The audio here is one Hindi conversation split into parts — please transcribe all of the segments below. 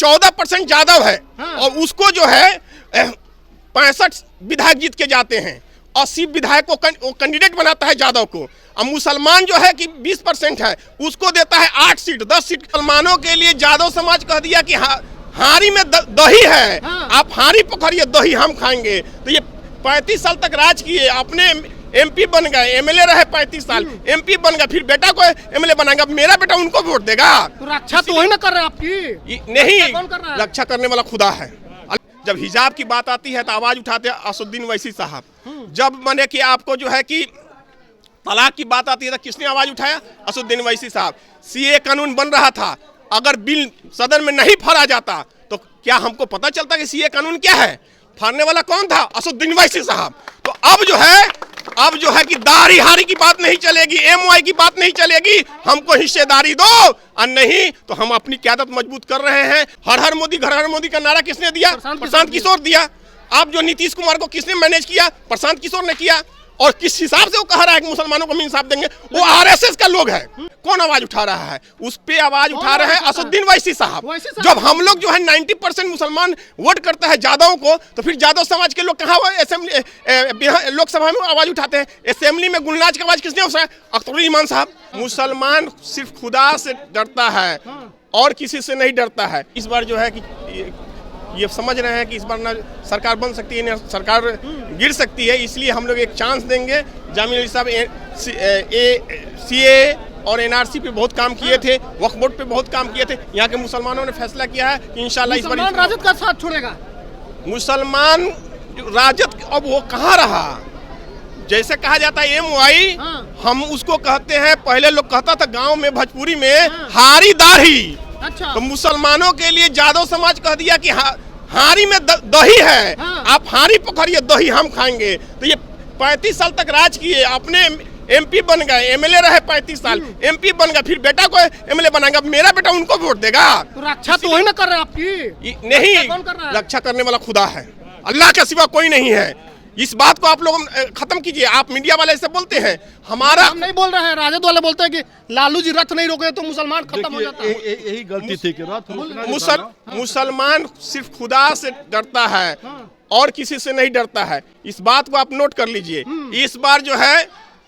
14% यादव है और उसको जो है 65 विधायक जीत के जाते हैं, 80 विधायक को कैंडिडेट बनाता है यादव को। अब मुसलमान जो है कि 20% है, उसको देता है 8 सीट 10 सीट। मुसलमानों के लिए यादव समाज कह दिया कि हारी में दही है, आप हारी पकड़िए, दही हम खाएंगे। तो ये 35 साल तक राज किए, अपने एमपी बन गए, एमएलए रहे 35 साल, एमपी बन गए, फिर बेटा को एमएलए बनाएगा, मेरा बेटा उनको वोट देगा। तो रक्षा तो वही ना कर रहे हैं आपकी, नहीं कौन कर रहा है? रक्षा करने वाला खुदा है। जब हिजाब की बात आती है तो आवाज उठाते हैं असदुद्दीन वैसी साहब। जब माने कि आपको जो है कि तलाक की बात आती है तो किसने आवाज उठाया? असदुद्दीन वैसी साहब। सीए कानून बन रहा था, अगर बिल सदन में नहीं फरा जाता तो क्या हमको पता चलता कि सीए कानून क्या है? फाड़ने वाला कौन था? असदुद्दीन वैसी साहब। तो अब जो है कि दारी हारी की बात नहीं चलेगी, एमवाई की बात नहीं चलेगी, हमको हिस्सेदारी दो और नहीं तो हम अपनी क़यादत मजबूत कर रहे हैं। हर हर मोदी घर हर मोदी का नारा किसने दिया? प्रशांत किशोर दिया। आप जो नीतीश कुमार को किसने मैनेज किया? प्रशांत किशोर ने किया। और किस हिसाब से वो कह रहा है कि मुसलमानों को इंसाफ देंगे? वो आरएसएस का लोग है। कौन आवाज उठा रहा है? उस पे आवाज उठा रहे हैं असदुद्दीन वैसी साहब। जब हम लोग जो है 90% मुसलमान वोट करता है यादव को, तो फिर यादव समाज के लोग कहाँ असेंबली लोकसभा में आवाज उठाते हैं? असेंबली में गुलनाज की आवाज किसने उठाया? अख्तरुल ईमान साहब। मुसलमान सिर्फ खुदा से डरता है और किसी से नहीं डरता है। इस बार जो है कि ये समझ रहे हैं कि इस बार ना सरकार बन सकती है ना सरकार गिर सकती है, इसलिए हम लोग एक चांस देंगे। जामिल अली साहब सीए और एनआरसी पे बहुत काम किए थे, वक्फ बोर्ड पे बहुत काम किए थे। यहाँ के मुसलमानों ने फैसला किया है कि इंशाल्लाह इस बार राजद का साथ छोड़ेगा। मुसलमान राजद अब वो कहाँ रहा? जैसे कहा जाता है एमवाई, हम उसको कहते हैं, पहले लोग कहता था गाँव में भोजपुरी में हारी दाढ़ी। अच्छा। तो मुसलमानों के लिए यादव समाज कह दिया कि हारी में दही है, आप हारी पकड़िए, दही हम खाएंगे। तो ये 35 साल तक राज किए, अपने एमपी बन गए, एमएलए रहे 35 साल, एमपी बन गए, फिर बेटा को एमएलए बनाएगा, मेरा बेटा उनको वोट देगा। तो रक्षा तो वही ना कर रहे हैं आपकी, नहीं कौन कर रहा है? रक्षा करने वाला खुदा है, अल्लाह के सिवा कोई नहीं है। इस बात को आप लोग खत्म कीजिए। आप मीडिया वाले ऐसे बोलते हैं, हमारा हम नहीं बोल रहे हैं, राजद वाले बोलते हैं कि लालू जी रथ नहीं रोके तो मुसलमान खत्म हो जाता है। यही गलती थी कि रथ मुसलमान सिर्फ खुदा से डरता है और किसी से नहीं डरता है। इस बात को आप नोट कर लीजिए। इस बार जो है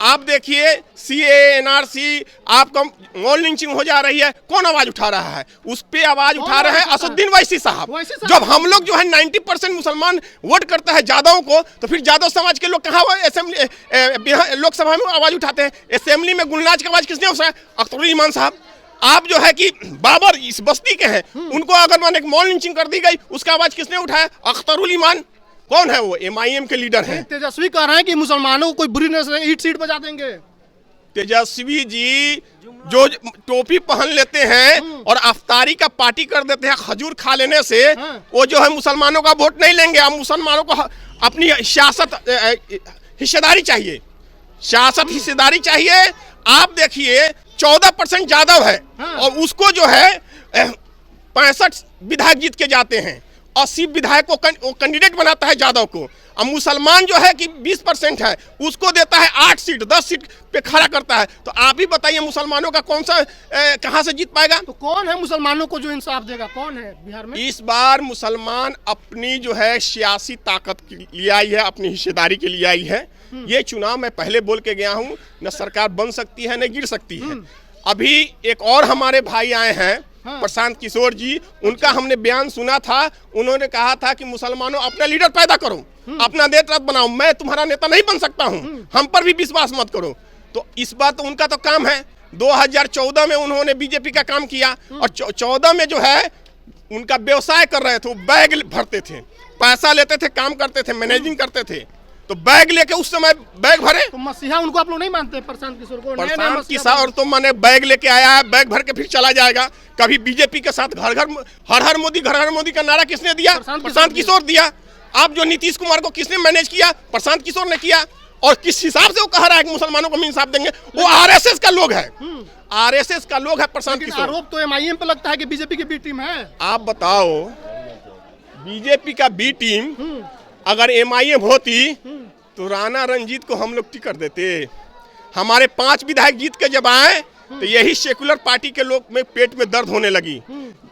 आप देखिए सीए एनआरसी आपका मॉल लिंचिंग हो जा रही है, कौन आवाज उठा रहा है? उस पे आवाज उठा रहे हैं असदुद्दीन वैसी साहब। जब हम लोग जो है 90% मुसलमान वोट करता है यादव को, तो फिर यादव समाज के लोग कहाँ असेंबली लोकसभा में आवाज उठाते हैं? असेंबली में गुलनाज की आवाज किसने उठाया? अख्तरुल ईमान साहब। आप जो है कि बाबर इस बस्ती के हैं, उनको अगर मान एक मॉल लिंचिंग कर दी गई, उसका आवाज किसने उठाया? अख्तरुल ईमान। कौन है वो? एमआईएम के लीडर हैं। तेजस्वी कह रहे हैं कि मुसलमानों को कोई बुरी नजर ईंट सीट बजा देंगे। तेजस्वी जी जो टोपी पहन लेते हैं और अफ्तारी का पार्टी कर देते हैं खजूर खा लेने से, वो जो है मुसलमानों का वोट नहीं लेंगे। अब मुसलमानों को अपनी सियासत हिस्सेदारी चाहिए, सियासत हिस्सेदारी चाहिए। आप देखिए 14% यादव है और उसको जो है 65 विधायक जीत के जाते हैं, 80 विधायक को कैंडिडेट बनाता है यादव को। अब मुसलमान जो है कि 20% है, उसको देता है 8 सीट 10 सीट पे खड़ा करता है। तो आप ही बताइए मुसलमानों का कौन सा कहां से जीत पाएगा? तो कौन है मुसलमानों को जो इंसाफ देगा? कौन है बिहार में? इस बार मुसलमान अपनी जो है सियासी ताकत के लिए आई है, अपनी हिस्सेदारी के लिए आई है। ये चुनाव मैं पहले बोल के गया हूँ, न सरकार बन सकती है न गिर सकती है। अभी एक और हमारे भाई आए हैं प्रशांत किशोर जी, उनका हमने बयान सुना था। उन्होंने कहा था कि मुसलमानों अपना लीडर पैदा करो, अपना नेता बनाओ, मैं तुम्हारा नेता नहीं बन सकता हूं, हम पर भी विश्वास मत करो। तो इस बार तो उनका तो काम है। 2014 में उन्होंने बीजेपी का काम किया और 14 में जो है उनका व्यवसाय कर रहे थे, वो बैग भरते थे, पैसा लेते थे, काम करते थे, मैनेजिंग करते थे। तो बैग लेके उस समय बैग भरे। तो मसीहा उनको आप लोग नहीं मानते? प्रशांत किशोर को प्रशांत किशोर तो मैंने बैग लेके आया है, बैग भर के फिर चला जाएगा। कभी बीजेपी के साथ घर हर मोदी का नारा किसने दिया? प्रशांत किशोर दिया। आप जो नीतीश कुमार को किसने मैनेज किया? प्रशांत किशोर ने किया। और किस हिसाब से वो कह रहा है कि मुसलमानों को इंसाफ देंगे? वो आरएसएस का लोग है, आरएसएस का लोग है प्रशांत किशोर। आरोप तो एमआईएम पे लगता है कि बीजेपी की बी टीम है। आप बताओ, बीजेपी का बी टीम अगर एमआईएम होती तो राणा रंजीत को हम लोग टिकट देते। हमारे 5 विधायक जीत के जब आए तो यही सेकुलर पार्टी के लोग में पेट में दर्द होने लगी।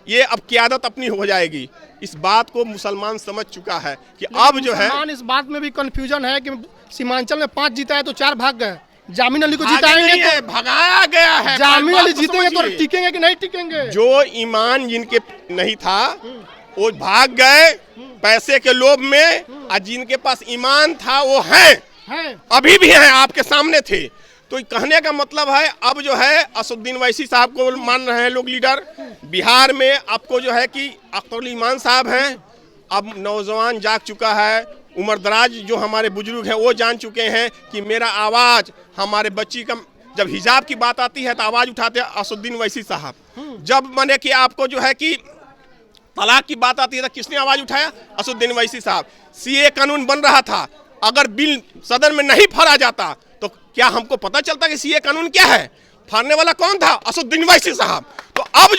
ये अब क़यादत अपनी हो जाएगी। इस बात को मुसलमान समझ चुका है कि अब जो है मुसलमान इस बात में भी कंफ्यूजन है कि सीमांचल में 5 जीता है तो 4 भाग गए। जामिन अली को भागे जिताएंगे नहीं है, भगाया गया है। जामिन बात अली को जीतेंगे तो समझिए। टिकेंगे कि नहीं टिकेंगे? जो ईमान जिनके नहीं था वो भाग गए पैसे के लोभ में, और जिनके पास ईमान था वो हैं, अभी भी हैं, आपके सामने थे। तो कहने का मतलब है अब जो है असदुद्दीन वैसी साहब को मान रहे हैं लोग लीडर। बिहार में आपको जो है कि अख्तर ईमान साहब हैं। अब नौजवान जाग चुका है, उम्र दराज जो हमारे बुजुर्ग हैं वो जान चुके हैं कि मेरा आवाज़ हमारे बच्ची का, जब हिजाब की बात आती है तो आवाज़ उठाते हैं असदुद्दीन वैसी साहब। जब माने कि आपको जो है कि तलाक की बात आती है तो किसने आवाज़ उठाया? असदुद्दीन वैसी साहब। सीए कानून बन रहा था, अगर बिल सदन में नहीं फरा जाता तो क्या हमको पता चलता कि सीए कानून क्या है? फाड़ने वाला कौन था? असदुद्दीन वैसी साहब। तो अब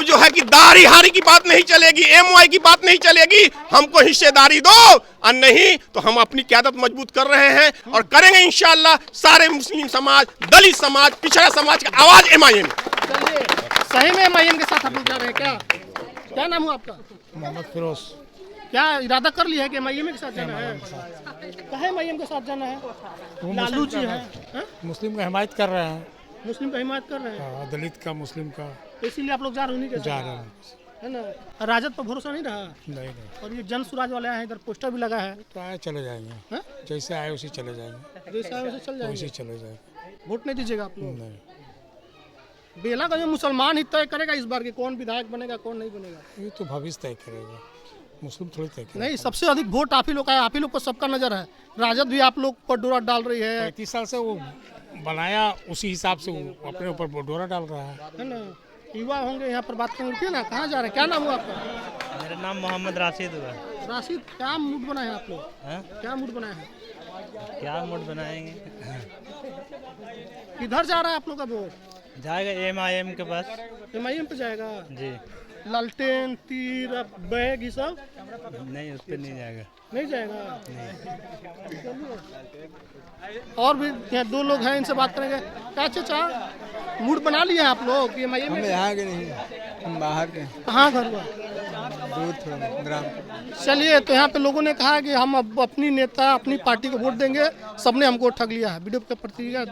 जो है कि दारी हारी की बात नहीं चलेगी, एमवाई की बात नहीं चलेगी। हमको हिस्सेदारी दो और नहीं तो हम अपनी क़यादत मजबूत कर रहे हैं और करेंगे इंशाअल्लाह। सारे मुस्लिम समाज, दलित समाज, पिछड़ा समाज का आवाज एमआईएम। चलिए, सही में एमआईएम के साथ आप लोग जा रहे हैं क्या? क्या नाम हुआ आपका? मोहम्मद फिरोज। क्या इरादा कर लिया है कि एमआईएम के साथ जाना है? कहाँ एमआईएम के साथ जाना है? लालू जी है, मुस्लिम का हिमायत कर रहे हैं। मुस्लिम का हिमायत कर रहे हैं, दलित का, मुस्लिम का तो इसीलिए आप लोग जा रहे हो? नहीं जा रहे हैं। है ना? राजद पर भरोसा नहीं रहा? नहीं। और ये जन सुराज वाले आए हैं, इधर पोस्टर भी लगा है। तो आए चले जाएंगे, हैं? जैसे आए उसी चले जाएंगे, जैसे आए वैसे चल उसी जाएंगे। चले जाएंगे। वोट नहीं दीजिएगा आप लोग? नहीं, बेला का जो मुसलमान ही तय करेगा इस बार की कौन विधायक बनेगा कौन नहीं बनेगा। ये तो भविष्य तय करेगा, मुस्लिम थोड़ी तय करेगा। नहीं, सबसे अधिक वोट आप ही लोग का है, आप ही लोग पर सबका नजर है। राजद भी आप लोग पर डोरा डाल रही है 35 साल से वो बनाया, उसी हिसाब से वो अपने ऊपर डोरा डाल रहा है ना? युवा होंगे यहाँ पर बात करेंगे। रुकिए ना, कहाँ जा रहे हैं? क्या नाम हुआ आपका? मेरा नाम मोहम्मद राशिद हुआ। राशिद, क्या मूड बनाए हैं आप लोग? हाँ? क्या मूड बनाए हैं? क्या मूड बनाएंगे? किधर जा रहा है आप लोग का वोट? जाएगा एमआईएम के पास। एमआईएम पे जाएगा? जी लालटेन, तीर, बैग, ये सब नहीं, उस पर नहीं जाएगा। नहीं जाएगा? और भी यहाँ 2 लोग हैं, इनसे बात करेंगे। क्या चाचा, मूड बना लिए हैं आप लोग कि एमआईएम में? यहाँ के नहीं, हम बाहर के। कहाँ घर हुआ? दूर थोड़ा ग्राम। चलिए, तो यहाँ पे लोगों ने कहा कि हम अब अपनी नेता, अपनी पार्टी को वोट देंगे। सबने हमको ठग लिया है। वीडियो के प्रतिक्रिया